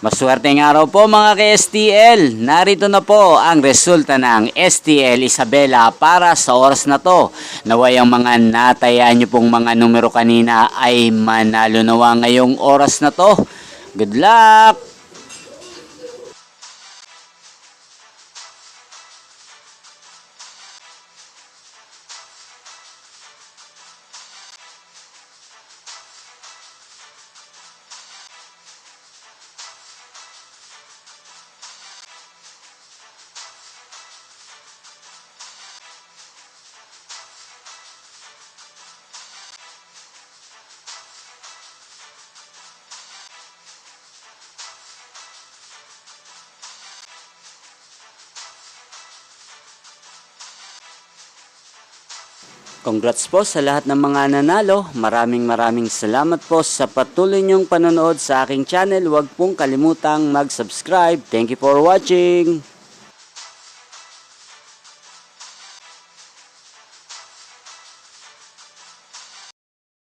Maswerteng araw po mga ka-STL. Narito na po ang resulta ng STL Isabela para sa oras na to. Naway ang mga natayaan nyo pong mga numero kanina ay manalo nawa ngayong oras na to. Good luck! Congrats po sa lahat ng mga nanalo. Maraming salamat po sa patuloy niyong panonood sa aking channel. Huwag pong kalimutang mag-subscribe. Thank you for watching.